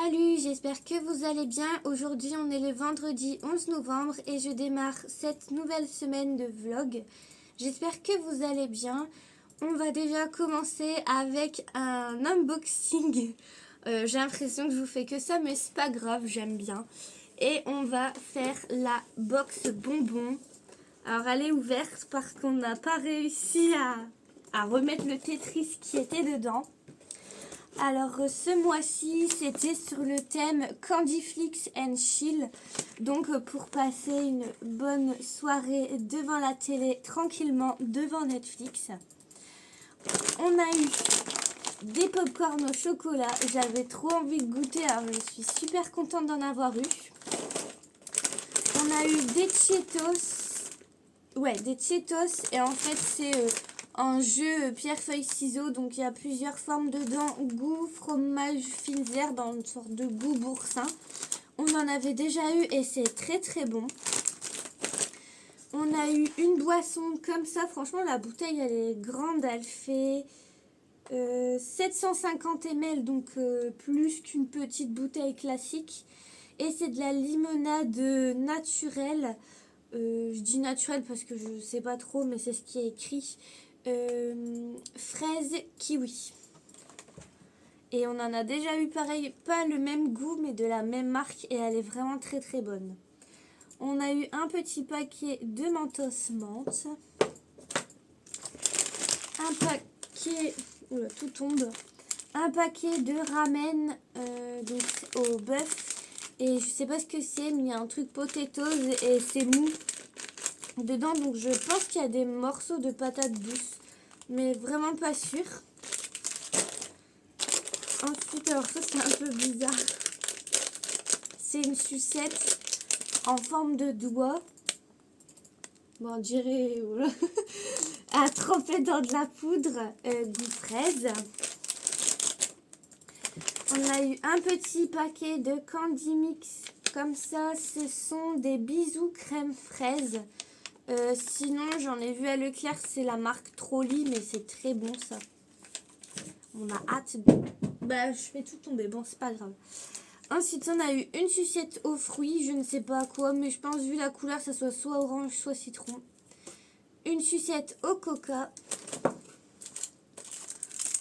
Salut, j'espère que vous allez bien. Aujourd'hui, on est le vendredi 11 novembre et je démarre cette nouvelle semaine de vlog. J'espère que vous allez bien. On va déjà commencer avec un unboxing. J'ai l'impression que je vous fais que ça, mais c'est pas grave, j'aime bien. Et on va faire la box bonbons. Alors, elle est ouverte parce qu'on n'a pas réussi à remettre le Tetris qui était dedans. Alors ce mois-ci c'était sur le thème Candyflix and Chill, donc pour passer une bonne soirée devant la télé tranquillement devant Netflix. On a eu des pop-corn au chocolat, j'avais trop envie de goûter, alors je suis super contente d'en avoir eu. On a eu des Cheetos, des Cheetos et en fait c'est un jeu pierre-feuille-ciseaux, donc il y a plusieurs formes dedans, goût, fromage, fines herbes, dans une sorte de goût boursin. On en avait déjà eu et c'est très très bon. On a eu une boisson comme ça, franchement la bouteille elle est grande, elle fait 750 ml, donc plus qu'une petite bouteille classique. Et c'est de la limonade naturelle, je dis naturelle parce que je sais pas trop mais c'est ce qui est écrit. Fraise kiwi. Et on en a déjà eu pareil, pas le même goût mais de la même marque et elle est vraiment très très bonne. On a eu un petit paquet de Mentos menthe, un paquet, oula, tout tombe, un paquet de ramen donc au bœuf et je sais pas ce que c'est mais il y a un truc potatoes et c'est mou dedans, donc je pense qu'il y a des morceaux de patates douces mais vraiment pas sûr. Ensuite, alors ça c'est un peu bizarre, c'est une sucette en forme de doigt, bon on dirait à tremper dans de la poudre goût fraise. On a eu un petit paquet de Candy Mix comme ça, ce sont des bisous crème fraise. Sinon j'en ai vu à Leclerc, c'est la marque Trolli mais c'est très bon ça. On a hâte de... Bah je fais tout tomber, bon c'est pas grave. Ensuite on a eu une sucette aux fruits, je ne sais pas quoi mais je pense vu la couleur ça soit orange soit citron. Une sucette au coca.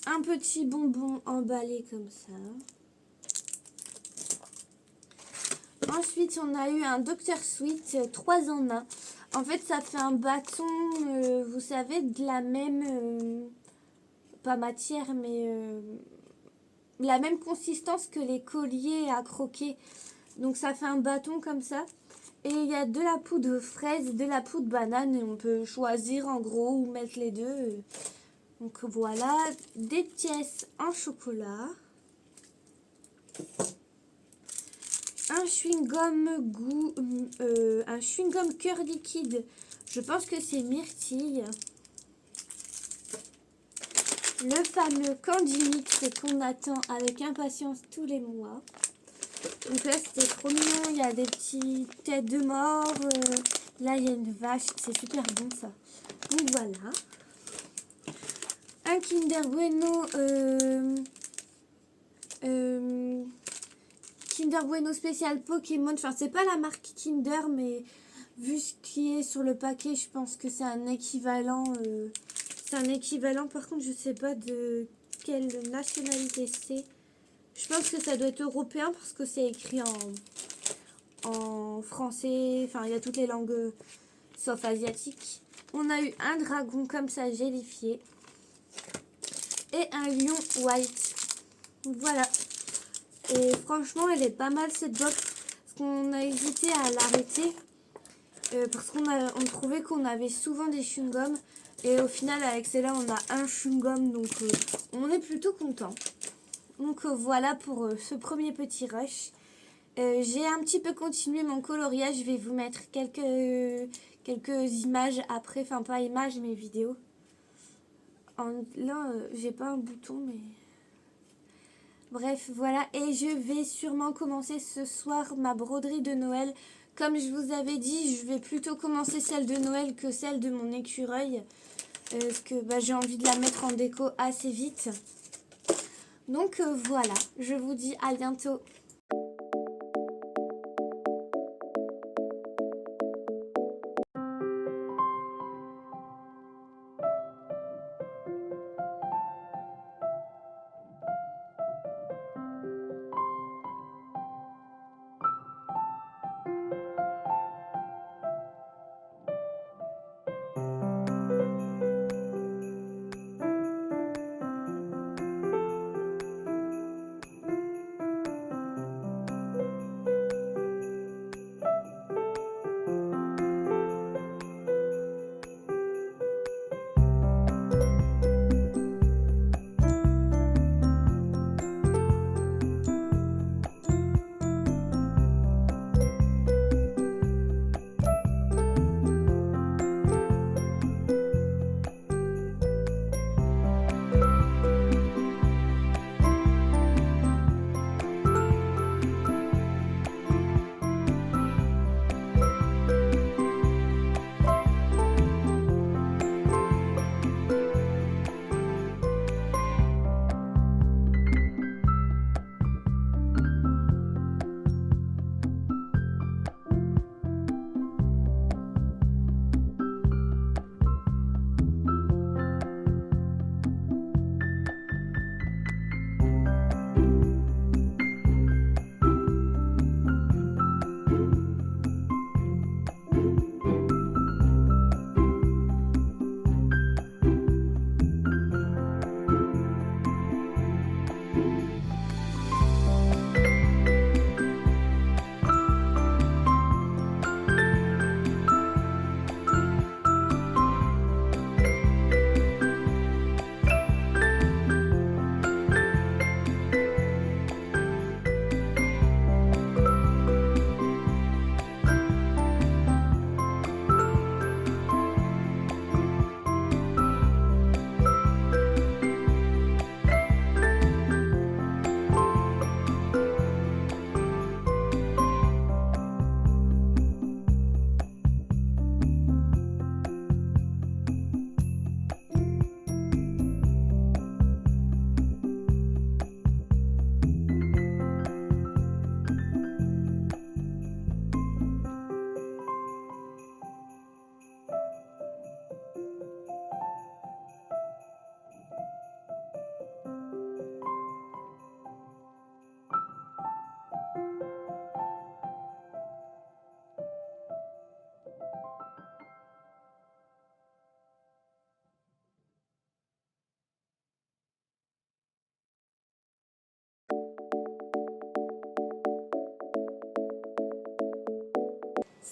Un petit bonbon emballé comme ça. Ensuite on a eu un Dr Sweet 3 en 1. En fait ça fait un bâton, vous savez, de la même... pas matière mais la même consistance que les colliers à croquer, donc ça fait un bâton comme ça et il y a de la poudre fraise, de la poudre banane et on peut choisir en gros ou mettre les deux. Donc voilà, des pièces en chocolat, un chewing-gum goût un chewing-gum cœur liquide, je pense que c'est myrtille. Le fameux Candy Mix qu'on attend avec impatience tous les mois. Donc là c'était trop mignon, il y a des petites têtes de mort, là il y a une vache, c'est super bon ça. Donc voilà. Un Kinder Bueno, Kinder Bueno spécial Pokémon, enfin c'est pas la marque Kinder mais vu ce qui est sur le paquet je pense que c'est un équivalent. Par contre je sais pas de quelle nationalité c'est. Je pense que ça doit être européen parce que c'est écrit en français, enfin il y a toutes les langues sauf asiatique. On a eu un dragon comme ça gélifié et un lion white. Voilà. Et franchement elle est pas mal cette box parce qu'on a hésité à l'arrêter parce qu'on trouvait qu'on avait souvent des chewing-gums. Et au final, avec celle-là, on a un chewing-gum, donc on est plutôt content. Donc voilà pour ce premier petit rush. J'ai un petit peu continué mon coloriage. Je vais vous mettre quelques images après. Enfin, pas images, mais vidéos. Là, j'ai pas un bouton, mais... Bref, voilà. Et je vais sûrement commencer ce soir ma broderie de Noël. Comme je vous avais dit, je vais plutôt commencer celle de Noël que celle de mon écureuil. Parce que j'ai envie de la mettre en déco assez vite. Donc voilà, je vous dis à bientôt.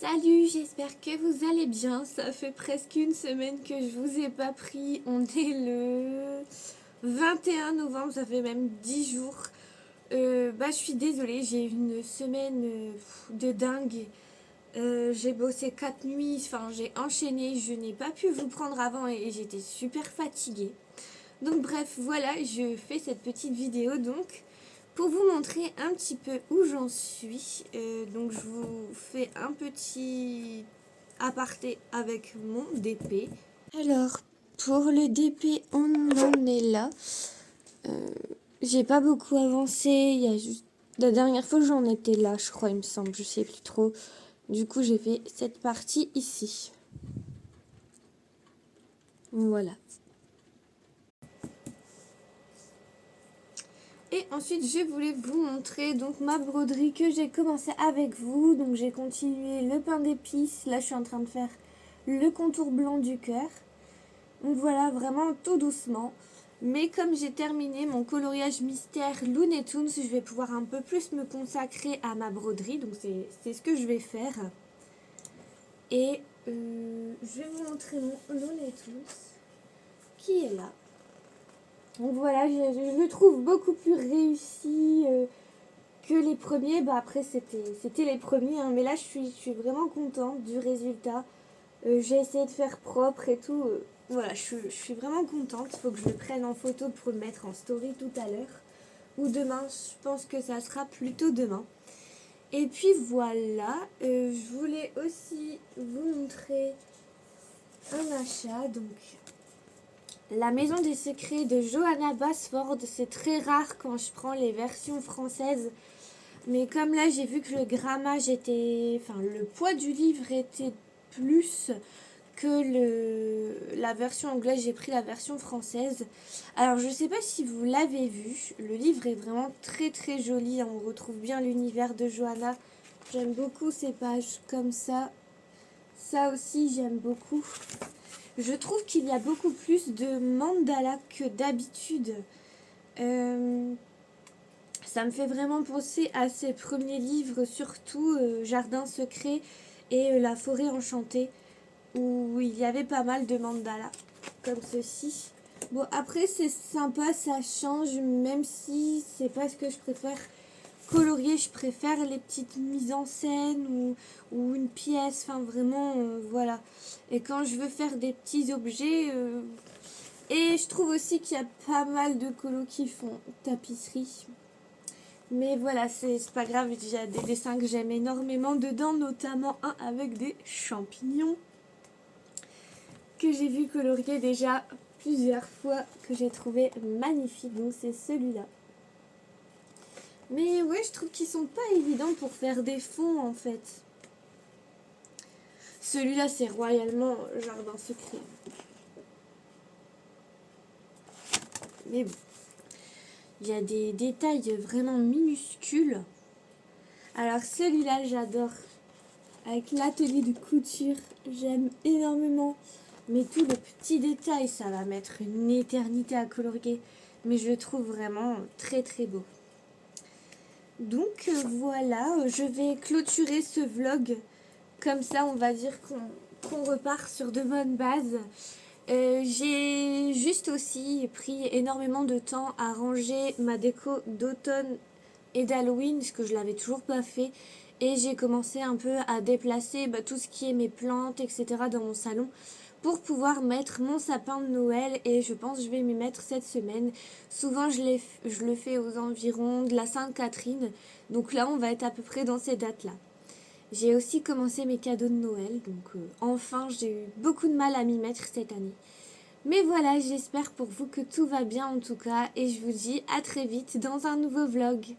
Salut, j'espère que vous allez bien. Ça fait presque une semaine que je vous ai pas pris. On est le 21 novembre, ça fait même 10 jours. Je suis désolée, j'ai eu une semaine de dingue. J'ai bossé 4 nuits, enfin j'ai enchaîné, je n'ai pas pu vous prendre avant et j'étais super fatiguée. Donc bref, voilà, je fais cette petite vidéo donc pour vous montrer un petit peu où j'en suis. Donc je vous fais un petit aparté avec mon DP. Alors, pour le DP, on en est là. J'ai pas beaucoup avancé, il y a juste... La dernière fois j'en étais là, je crois, il me semble, je sais plus trop. Du coup, j'ai fait cette partie ici. Voilà. Et ensuite, je voulais vous montrer donc ma broderie que j'ai commencé avec vous. Donc, j'ai continué le pain d'épices. Là, je suis en train de faire le contour blanc du cœur. Donc, voilà, vraiment tout doucement. Mais comme j'ai terminé mon coloriage mystère Looney Tunes, je vais pouvoir un peu plus me consacrer à ma broderie. Donc, c'est ce que je vais faire. Et je vais vous montrer mon Looney Tunes qui est là. Donc voilà, je le trouve beaucoup plus réussi que les premiers. Bah après c'était les premiers, hein, mais là je suis vraiment contente du résultat. J'ai essayé de faire propre et tout. Voilà, je suis vraiment contente. Il faut que je le prenne en photo pour le mettre en story tout à l'heure. Ou demain, je pense que ça sera plutôt demain. Et puis voilà, je voulais aussi vous montrer un achat. Donc La Maison des Secrets de Johanna Basford, c'est très rare quand je prends les versions françaises. Mais comme là, j'ai vu que le grammage était... Enfin, le poids du livre était plus que la version anglaise. J'ai pris la version française. Alors, je ne sais pas si vous l'avez vu. Le livre est vraiment très très joli. On retrouve bien l'univers de Johanna. J'aime beaucoup ces pages comme ça. Ça aussi, j'aime beaucoup. Je trouve qu'il y a beaucoup plus de mandala que d'habitude. Ça me fait vraiment penser à ses premiers livres, surtout Jardin secret et La forêt enchantée, où il y avait pas mal de mandalas, comme ceci. Bon, après, c'est sympa, ça change, même si c'est pas ce que je préfère colorier. Je préfère les petites mises en scène ou une pièce, enfin vraiment, voilà. Et quand je veux faire des petits objets... et je trouve aussi qu'il y a pas mal de colos qui font tapisserie. Mais voilà, c'est pas grave, il y a des dessins que j'aime énormément dedans, notamment un avec des champignons que j'ai vu colorier déjà plusieurs fois, que j'ai trouvé magnifique. Donc c'est celui-là. Mais ouais, je trouve qu'ils sont pas évidents pour faire des fonds en fait. Celui-là, c'est royalement Jardin secret. Mais bon, il y a des détails vraiment minuscules. Alors celui-là, j'adore. Avec l'atelier de couture, j'aime énormément. Mais tous les petits détails, ça va mettre une éternité à colorier. Mais je le trouve vraiment très très beau. Donc voilà, je vais clôturer ce vlog. Comme ça, on va dire qu'on repart sur de bonnes bases. J'ai juste aussi pris énormément de temps à ranger ma déco d'automne et d'Halloween, parce que je l'avais toujours pas fait. Et j'ai commencé un peu à déplacer tout ce qui est mes plantes, etc. dans mon salon pour pouvoir mettre mon sapin de Noël. Et je pense que je vais m'y mettre cette semaine. Souvent, je le fais aux environs de la Sainte-Catherine. Donc là, on va être à peu près dans ces dates-là. J'ai aussi commencé mes cadeaux de Noël. Donc enfin, j'ai eu beaucoup de mal à m'y mettre cette année. Mais voilà, j'espère pour vous que tout va bien en tout cas. Et je vous dis à très vite dans un nouveau vlog.